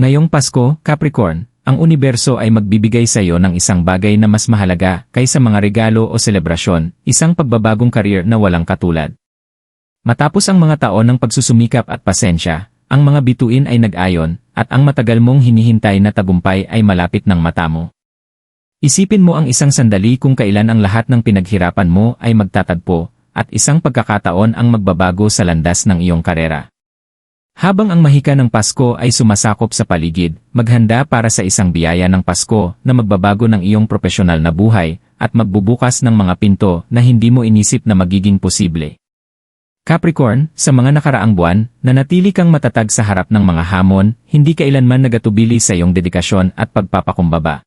Ngayong Pasko, Capricorn, ang universo ay magbibigay sa iyo ng isang bagay na mas mahalaga kaysa mga regalo o selebrasyon, isang pagbabagong career na walang katulad. Matapos ang mga taon ng pagsusumikap at pasensya, ang mga bituin ay nag-ayon, at ang matagal mong hinihintay na tagumpay ay malapit ng mata mo. Isipin mo ang isang sandali kung kailan ang lahat ng pinaghirapan mo ay magtatagpo, at isang pagkakataon ang magbabago sa landas ng iyong karera. Habang ang mahika ng Pasko ay sumasakop sa paligid, maghanda para sa isang biyaya ng Pasko na magbabago ng iyong profesional na buhay at magbubukas ng mga pinto na hindi mo inisip na magiging posible. Capricorn, sa mga nakaraang buwan, nanatili kang matatag sa harap ng mga hamon, hindi kailanman nagatubili sa iyong dedikasyon at pagpapakumbaba.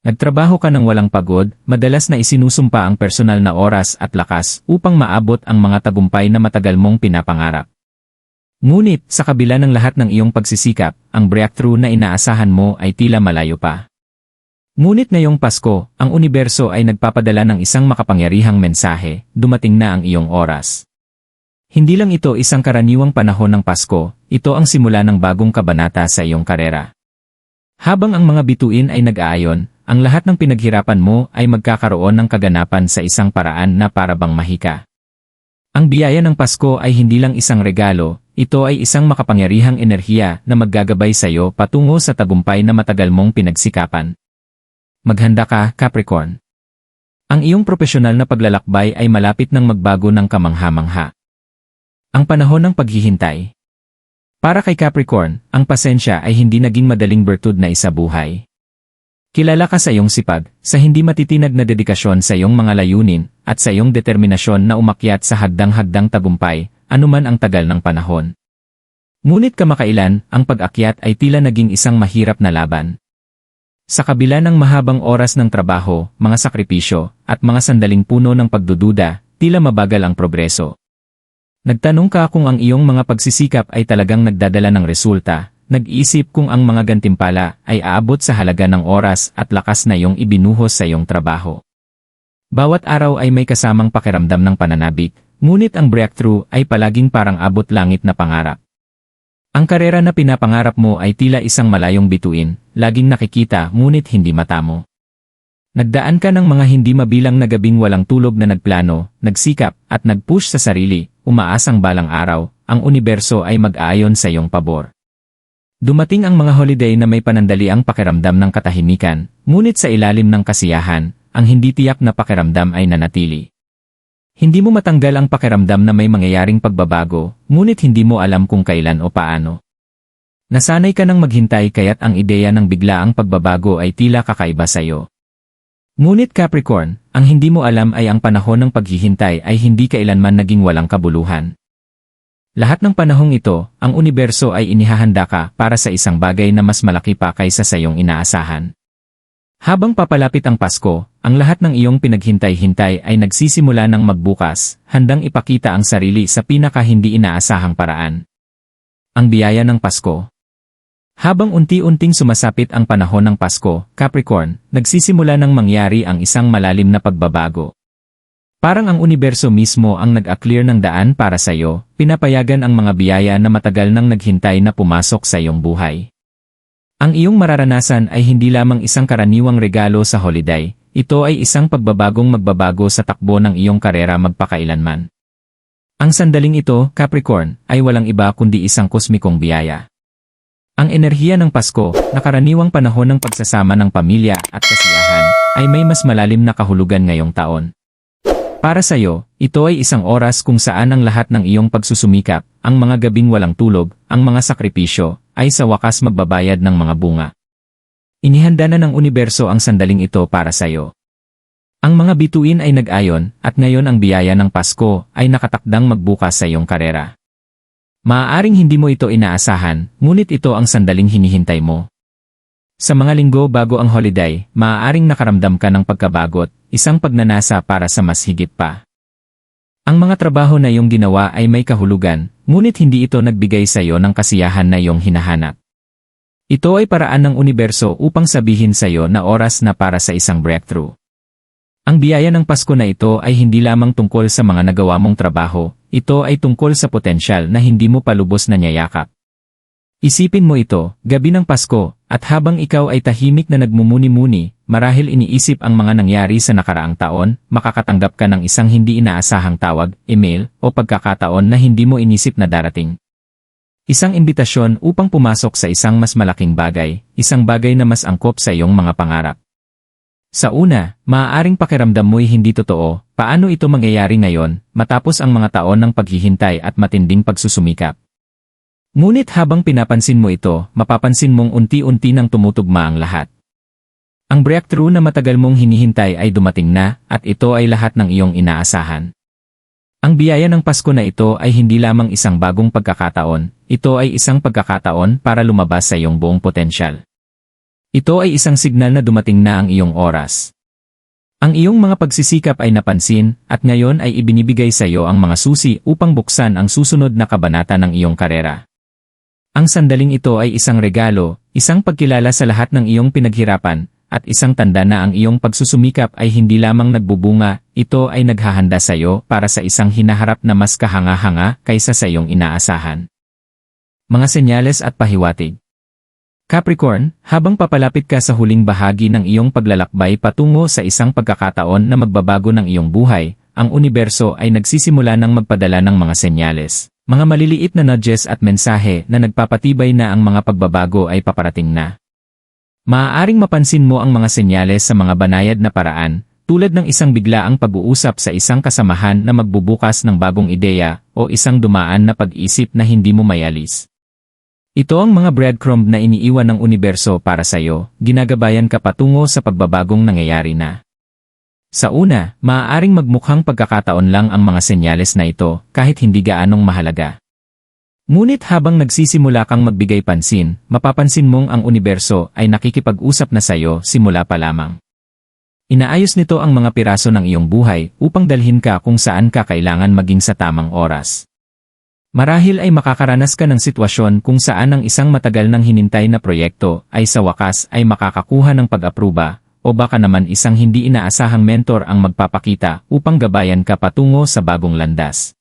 Nagtrabaho ka ng walang pagod, madalas na isinusumpa ang personal na oras at lakas upang maabot ang mga tagumpay na matagal mong pinapangarap. Ngunit, sa kabila ng lahat ng iyong pagsisikap, ang breakthrough na inaasahan mo ay tila malayo pa. Ngunit ngayong Pasko, ang universo ay nagpapadala ng isang makapangyarihang mensahe, dumating na ang iyong oras. Hindi lang ito isang karaniwang panahon ng Pasko, ito ang simula ng bagong kabanata sa iyong karera. Habang ang mga bituin ay nag-aayon, ang lahat ng pinaghirapan mo ay magkakaroon ng kaganapan sa isang paraan na para bang mahika. Ang biyaya ng Pasko ay hindi lang isang regalo, ito ay isang makapangyarihang enerhiya na maggagabay sa iyo patungo sa tagumpay na matagal mong pinagsikapan. Maghanda ka, Capricorn. Ang iyong profesional na paglalakbay ay malapit ng magbago ng kamangha-mangha. Ang panahon ng paghihintay. Para kay Capricorn, ang pasensya ay hindi naging madaling bertud na isabuhay. Kilala ka sa iyong sipag, sa hindi matitinag na dedikasyon sa iyong mga layunin, at sa iyong determinasyon na umakyat sa hagdang-hagdang tagumpay, anuman ang tagal ng panahon. Ngunit kamakailan, ang pag-akyat ay tila naging isang mahirap na laban. Sa kabila ng mahabang oras ng trabaho, mga sakripisyo, at mga sandaling puno ng pagdududa, tila mabagal ang progreso. Nagtanong ka kung ang iyong mga pagsisikap ay talagang nagdadala ng resulta, nag-iisip kung ang mga gantimpala ay aabot sa halaga ng oras at lakas na iyong ibinuhos sa iyong trabaho. Bawat araw ay may kasamang pakiramdam ng pananabik, ngunit ang breakthrough ay palaging parang abot langit na pangarap. Ang karera na pinapangarap mo ay tila isang malayong bituin, laging nakikita ngunit hindi matamo. Nagdaan ka ng mga hindi mabilang na gabing walang tulog na nagplano, nagsikap, at nag-push sa sarili, umaasang balang araw, ang universo ay mag-aayon sa iyong pabor. Dumating ang mga holiday na may panandaliang pakiramdam ng katahimikan, ngunit sa ilalim ng kasiyahan, ang hindi tiyak na pakiramdam ay nanatili. Hindi mo matanggal ang pakiramdam na may mangyayaring pagbabago, ngunit hindi mo alam kung kailan o paano. Nasanay ka ng maghintay kaya't ang ideya ng biglaang pagbabago ay tila kakaiba sa iyo. Ngunit Capricorn, ang hindi mo alam ay ang panahon ng paghihintay ay hindi kailanman naging walang kabuluhan. Lahat ng panahong ito, ang universo ay inihahanda ka para sa isang bagay na mas malaki pa kaysa sa iyong inaasahan. Habang papalapit ang Pasko, ang lahat ng iyong pinaghintay-hintay ay nagsisimula ng magbukas, handang ipakita ang sarili sa pinaka-hindi inaasahang paraan. Ang biyaya ng Pasko. Habang unti-unting sumasapit ang panahon ng Pasko, Capricorn, nagsisimula ng mangyari ang isang malalim na pagbabago. Parang ang universo mismo ang nag-a-clear ng daan para sa iyo, pinapayagan ang mga biyaya na matagal nang naghintay na pumasok sa iyong buhay. Ang iyong mararanasan ay hindi lamang isang karaniwang regalo sa holiday, ito ay isang pagbabagong magbabago sa takbo ng iyong karera magpakailanman. Ang sandaling ito, Capricorn, ay walang iba kundi isang kosmikong biyaya. Ang enerhiya ng Pasko, na karaniwang panahon ng pagsasama ng pamilya at kasiyahan, ay may mas malalim na kahulugan ngayong taon. Para sa iyo, ito ay isang oras kung saan ang lahat ng iyong pagsusumikap, ang mga gabing walang tulog, ang mga sakripisyo, ay sa wakas magbabayad ng mga bunga. Inihanda na ng universo ang sandaling ito para sa iyo. Ang mga bituin ay nag-ayon, at ngayon ang biyaya ng Pasko ay nakatakdang magbukas sa iyong karera. Maaaring hindi mo ito inaasahan, ngunit ito ang sandaling hinihintay mo. Sa mga linggo bago ang holiday, maaaring nakaramdam ka ng pagkabagot, isang pagnanasa para sa mas higit pa. Ang mga trabaho na iyong ginawa ay may kahulugan, ngunit hindi ito nagbigay sa iyo ng kasiyahan na iyong hinahanap. Ito ay paraan ng universo upang sabihin sa iyo na oras na para sa isang breakthrough. Ang biyaya ng Pasko na ito ay hindi lamang tungkol sa mga nagawa mong trabaho, ito ay tungkol sa potensyal na hindi mo pa lubos na niyayakap. Isipin mo ito, gabi ng Pasko, at habang ikaw ay tahimik na nagmumuni-muni, marahil iniisip ang mga nangyari sa nakaraang taon, makakatanggap ka ng isang hindi inaasahang tawag, email, o pagkakataon na hindi mo inisip na darating. Isang imbitasyon upang pumasok sa isang mas malaking bagay, isang bagay na mas angkop sa iyong mga pangarap. Sa una, maaaring pakiramdam mo'y hindi totoo, paano ito mangyayari ngayon, matapos ang mga taon ng paghihintay at matinding pagsusumikap. Ngunit habang pinapansin mo ito, mapapansin mong unti-unti nang tumutugma ang lahat. Ang breakthrough na matagal mong hinihintay ay dumating na, at ito ay lahat ng iyong inaasahan. Ang biyaya ng Pasko na ito ay hindi lamang isang bagong pagkakataon, ito ay isang pagkakataon para lumabas sa iyong buong potensyal. Ito ay isang signal na dumating na ang iyong oras. Ang iyong mga pagsisikap ay napansin, at ngayon ay ibinibigay sa iyo ang mga susi upang buksan ang susunod na kabanata ng iyong karera. Ang sandaling ito ay isang regalo, isang pagkilala sa lahat ng iyong pinaghirapan, at isang tanda na ang iyong pagsusumikap ay hindi lamang nagbubunga, ito ay naghahanda sa iyo para sa isang hinaharap na mas kahanga-hanga kaysa sa iyong inaasahan. Mga senyales at pahiwatig. Capricorn, habang papalapit ka sa huling bahagi ng iyong paglalakbay patungo sa isang pagkakataon na magbabago ng iyong buhay, ang universo ay nagsisimula ng magpadala ng mga senyales. Mga maliliit na nudges at mensahe na nagpapatibay na ang mga pagbabago ay paparating na. Maaaring mapansin mo ang mga senyales sa mga banayad na paraan, tulad ng isang biglaang pag-uusap sa isang kasamahan na magbubukas ng bagong ideya o isang dumaan na pag-isip na hindi mo mayalis. Ito ang mga breadcrumb na iniiwan ng universo para sa iyo, ginagabayan ka patungo sa pagbabagong nangyayari na. Sa una, maaaring magmukhang pagkakataon lang ang mga senyales na ito kahit hindi gaanong mahalaga. Ngunit habang nagsisimula kang magbigay pansin, mapapansin mong ang universo ay nakikipag-usap na sa iyo simula pa lamang. Inaayos nito ang mga piraso ng iyong buhay upang dalhin ka kung saan ka kailangan maging sa tamang oras. Marahil ay makakaranas ka ng sitwasyon kung saan ang isang matagal nang hinintay na proyekto ay sa wakas ay makakakuha ng pag-apruba, o baka naman isang hindi inaasahang mentor ang magpapakita upang gabayan ka patungo sa bagong landas.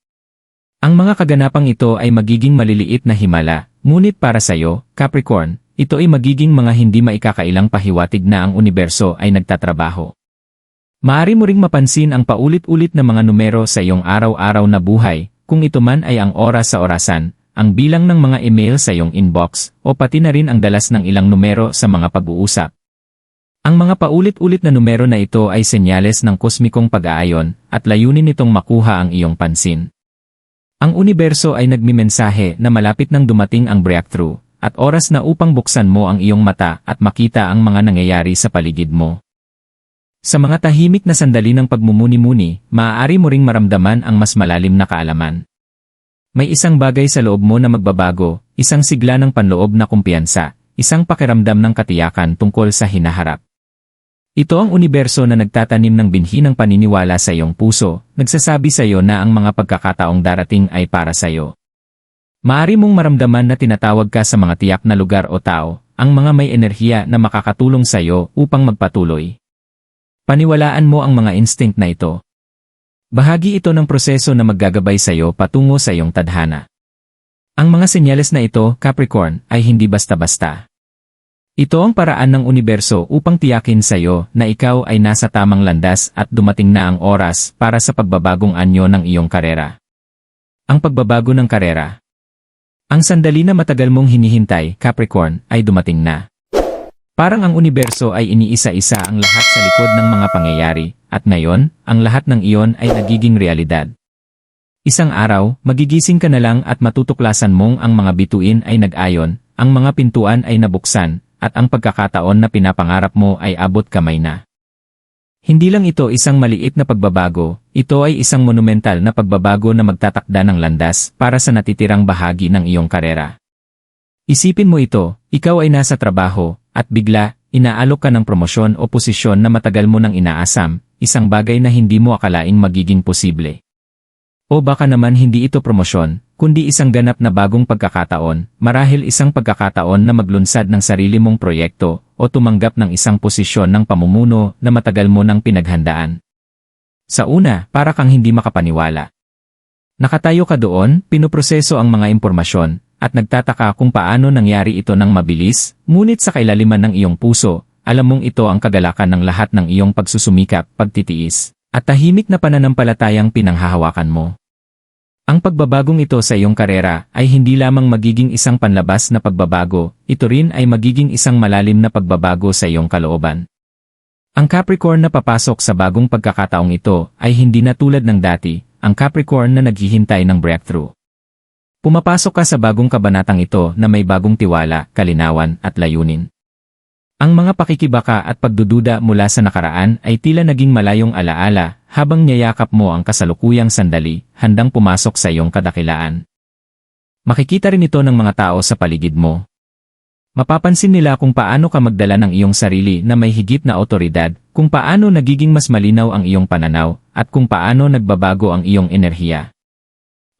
Ang mga kaganapang ito ay magiging maliliit na himala, ngunit para sa iyo, Capricorn, ito ay magiging mga hindi maikakailang pahiwatig na ang universo ay nagtatrabaho. Maaari mo ring mapansin ang paulit-ulit na mga numero sa iyong araw-araw na buhay, kung ito man ay ang oras sa orasan, ang bilang ng mga email sa iyong inbox, o pati na rin ang dalas ng ilang numero sa mga pag-uusap. Ang mga paulit-ulit na numero na ito ay senyales ng kosmikong pag-aayon at layunin nitong makuha ang iyong pansin. Ang universo ay nagmimensahe na malapit nang dumating ang breakthrough at oras na upang buksan mo ang iyong mata at makita ang mga nangyayari sa paligid mo. Sa mga tahimik na sandali ng pagmumuni-muni, maaari mo ring maramdaman ang mas malalim na kaalaman. May isang bagay sa loob mo na magbabago, isang sigla ng panloob na kumpiyansa, isang pakiramdam ng katiyakan tungkol sa hinaharap. Ito ang universo na nagtatanim ng binhi ng paniniwala sa iyong puso, nagsasabi sa iyo na ang mga pagkakataong darating ay para sa iyo. Maaari mong maramdaman na tinatawag ka sa mga tiyak na lugar o tao, ang mga may enerhiya na makakatulong sa iyo upang magpatuloy. Paniwalaan mo ang mga instinct na ito. Bahagi ito ng proseso na maggagabay sa iyo patungo sa iyong tadhana. Ang mga senyales na ito, Capricorn, ay hindi basta-basta. Ito ang paraan ng universo upang tiyakin sa iyo na ikaw ay nasa tamang landas at dumating na ang oras para sa pagbabagong anyo ng iyong karera. Ang pagbabago ng karera. Ang sandali na matagal mong hinihintay, Capricorn, ay dumating na. Parang ang universo ay iniisa-isa ang lahat sa likod ng mga pangyayari, at ngayon, ang lahat ng iyon ay nagiging realidad. Isang araw, magigising ka na lang at matutuklasan mong ang mga bituin ay nag-ayon, ang mga pintuan ay nabuksan, at ang pagkakataon na pinapangarap mo ay abot kamay na. Hindi lang ito isang maliit na pagbabago, ito ay isang monumental na pagbabago na magtatakda ng landas para sa natitirang bahagi ng iyong karera. Isipin mo ito, ikaw ay nasa trabaho, at bigla, inaalok ka ng promosyon o posisyon na matagal mo nang inaasam, isang bagay na hindi mo akalaing magiging posible. O baka naman hindi ito promosyon, kundi isang ganap na bagong pagkakataon, marahil isang pagkakataon na maglunsad ng sarili mong proyekto o tumanggap ng isang posisyon ng pamumuno na matagal mo nang pinaghandaan. Sa una, para kang hindi makapaniwala. Nakatayo ka doon, pinoproseso ang mga impormasyon, at nagtataka kung paano nangyari ito ng mabilis, ngunit sa kailaliman ng iyong puso, alam mong ito ang kagalakan ng lahat ng iyong pagsusumikap, pagtitiis, at tahimik na pananampalatayang pinanghahawakan mo. Ang pagbabagong ito sa iyong karera ay hindi lamang magiging isang panlabas na pagbabago, ito rin ay magiging isang malalim na pagbabago sa iyong kalooban. Ang Capricorn na papasok sa bagong pagkakataong ito ay hindi na tulad ng dati, ang Capricorn na naghihintay ng breakthrough. Pumapasok ka sa bagong kabanatang ito na may bagong tiwala, kalinawan, at layunin. Ang mga pakikibaka at pagdududa mula sa nakaraan ay tila naging malayong alaala habang niyayakap mo ang kasalukuyang sandali, handang pumasok sa iyong kadakilaan. Makikita rin ito ng mga tao sa paligid mo. Mapapansin nila kung paano ka magdala ng iyong sarili na may higit na otoridad, kung paano nagiging mas malinaw ang iyong pananaw, at kung paano nagbabago ang iyong enerhiya.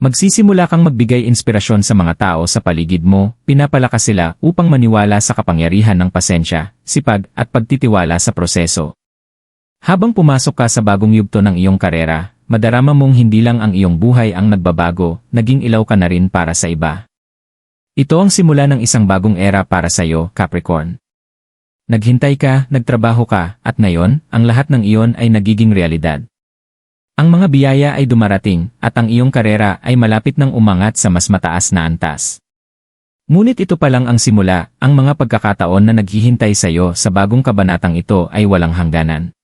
Magsisimula kang magbigay inspirasyon sa mga tao sa paligid mo, pinapalakas sila upang maniwala sa kapangyarihan ng pasensya, sipag, at pagtitiwala sa proseso. Habang pumasok ka sa bagong yugto ng iyong karera, madarama mong hindi lang ang iyong buhay ang nagbabago, naging ilaw ka na rin para sa iba. Ito ang simula ng isang bagong era para sa iyo, Capricorn. Naghintay ka, nagtrabaho ka, at ngayon, ang lahat ng iyon ay nagiging realidad. Ang mga biyaya ay dumarating, at ang iyong karera ay malapit nang umangat sa mas mataas na antas. Ngunit ito pa lang ang simula, ang mga pagkakataon na naghihintay sa iyo sa bagong kabanatang ito ay walang hangganan.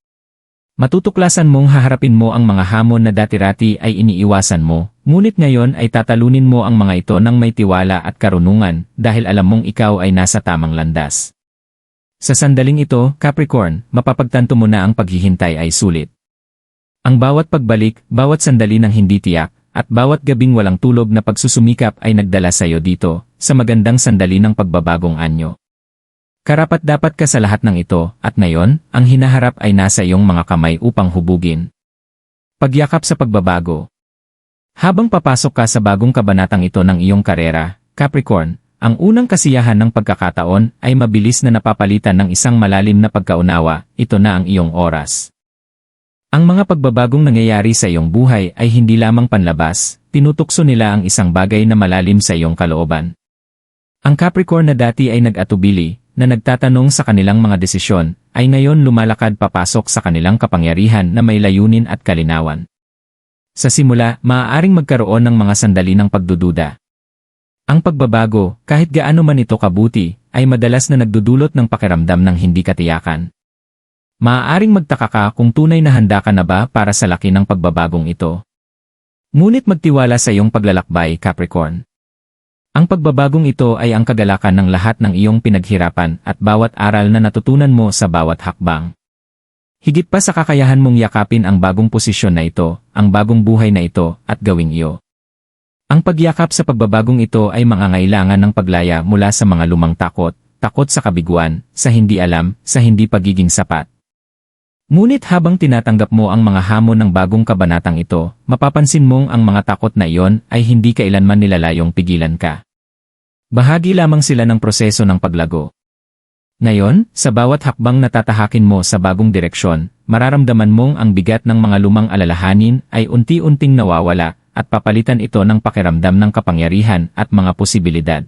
Matutuklasan mong haharapin mo ang mga hamon na dati-rati ay iniiwasan mo, ngunit ngayon ay tatalunin mo ang mga ito ng may tiwala at karunungan dahil alam mong ikaw ay nasa tamang landas. Sa sandaling ito, Capricorn, mapapagtanto mo na ang paghihintay ay sulit. Ang bawat pagbalik, bawat sandali ng hindi tiyak, at bawat gabing walang tulog na pagsusumikap ay nagdala sa iyo dito, sa magandang sandali ng pagbabagong anyo. Karapat-dapat ka sa lahat ng ito, at ngayon, ang hinaharap ay nasa iyong mga kamay upang hubugin. Pagyakap sa pagbabago. Habang papasok ka sa bagong kabanatang ito ng iyong karera, Capricorn, ang unang kasiyahan ng pagkakataon ay mabilis na napapalitan ng isang malalim na pagkaunawa, ito na ang iyong oras. Ang mga pagbabagong nangyayari sa iyong buhay ay hindi lamang panlabas, tinutukso nila ang isang bagay na malalim sa iyong kalooban. Ang Capricorn na dati ay nag-atubili, na nagtatanong sa kanilang mga desisyon, ay ngayon lumalakad papasok sa kanilang kapangyarihan na may layunin at kalinawan. Sa simula, maaaring magkaroon ng mga sandali ng pagdududa. Ang pagbabago, kahit gaano man ito kabuti, ay madalas na nagdudulot ng pakiramdam ng hindi katiyakan. Maaaring magtaka ka kung tunay na handa ka na ba para sa laki ng pagbabagong ito. Ngunit magtiwala sa iyong paglalakbay, Capricorn. Ang pagbabagong ito ay ang kagalakan ng lahat ng iyong pinaghirapan at bawat aral na natutunan mo sa bawat hakbang. Higit pa sa kakayahan mong yakapin ang bagong posisyon na ito, ang bagong buhay na ito, at gawing iyo. Ang pagyakap sa pagbabagong ito ay mangangailangan ng paglaya mula sa mga lumang takot, takot sa kabiguan, sa hindi alam, sa hindi pagiging sapat. Ngunit habang tinatanggap mo ang mga hamon ng bagong kabanatang ito, mapapansin mong ang mga takot na iyon ay hindi kailanman nilalayong pigilan ka. Bahagi lamang sila ng proseso ng paglago. Ngayon, sa bawat hakbang na tatahakin mo sa bagong direksyon, mararamdaman mong ang bigat ng mga lumang alalahanin ay unti-unting nawawala at papalitan ito ng pakiramdam ng kapangyarihan at mga posibilidad.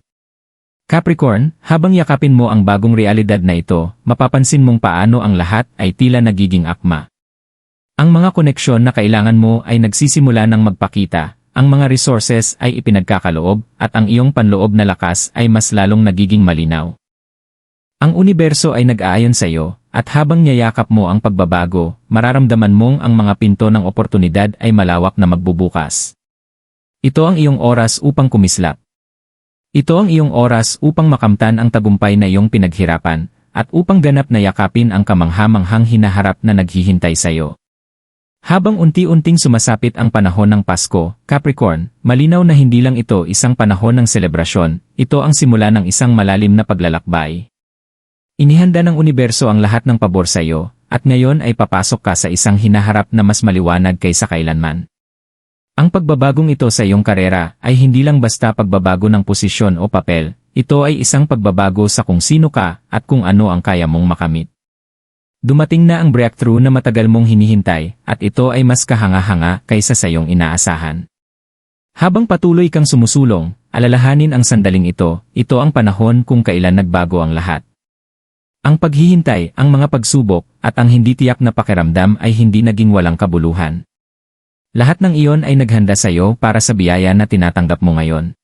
Capricorn, habang yakapin mo ang bagong realidad na ito, mapapansin mong paano ang lahat ay tila nagiging akma. Ang mga koneksyon na kailangan mo ay nagsisimula ng magpakita, ang mga resources ay ipinagkakaloob, at ang iyong panloob na lakas ay mas lalong nagiging malinaw. Ang universo ay nag-aayon sa iyo, at habang niyayakap mo ang pagbabago, mararamdaman mong ang mga pinto ng oportunidad ay malawak na magbubukas. Ito ang iyong oras upang kumislap. Ito ang iyong oras upang makamtan ang tagumpay na iyong pinaghirapan, at upang ganap na yakapin ang kamangha-manghang hinaharap na naghihintay sa iyo. Habang unti-unting sumasapit ang panahon ng Pasko, Capricorn, malinaw na hindi lang ito isang panahon ng selebrasyon, ito ang simula ng isang malalim na paglalakbay. Inihanda ng universo ang lahat ng pabor sa iyo, at ngayon ay papasok ka sa isang hinaharap na mas maliwanag kaysa kailanman. Ang pagbabagong ito sa iyong karera ay hindi lang basta pagbabago ng posisyon o papel, ito ay isang pagbabago sa kung sino ka at kung ano ang kaya mong makamit. Dumating na ang breakthrough na matagal mong hinihintay, at ito ay mas kahanga-hanga kaysa sa iyong inaasahan. Habang patuloy kang sumusulong, alalahanin ang sandaling ito ang panahon kung kailan nagbago ang lahat. Ang paghihintay, ang mga pagsubok, at ang hindi tiyak na pakiramdam ay hindi naging walang kabuluhan. Lahat ng iyon ay naghanda sa iyo para sa biyaya na tinatanggap mo ngayon.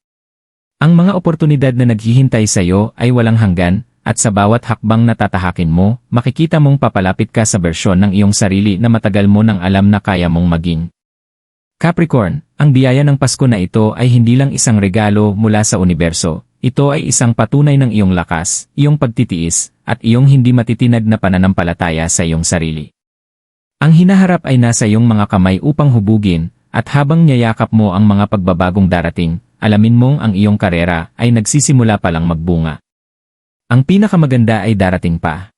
Ang mga oportunidad na naghihintay sa iyo ay walang hanggan, at sa bawat hakbang na tatahakin mo, makikita mong papalapit ka sa bersyon ng iyong sarili na matagal mo nang alam na kaya mong maging. Capricorn, ang biyaya ng Pasko na ito ay hindi lang isang regalo mula sa universo. Ito ay isang patunay ng iyong lakas, iyong pagtitiis, at iyong hindi matitinag na pananampalataya sa iyong sarili. Ang hinaharap ay nasa iyong mga kamay upang hubugin, at habang niyayakap mo ang mga pagbabagong darating, alamin mong ang iyong karera ay nagsisimula palang magbunga. Ang pinakamaganda ay darating pa.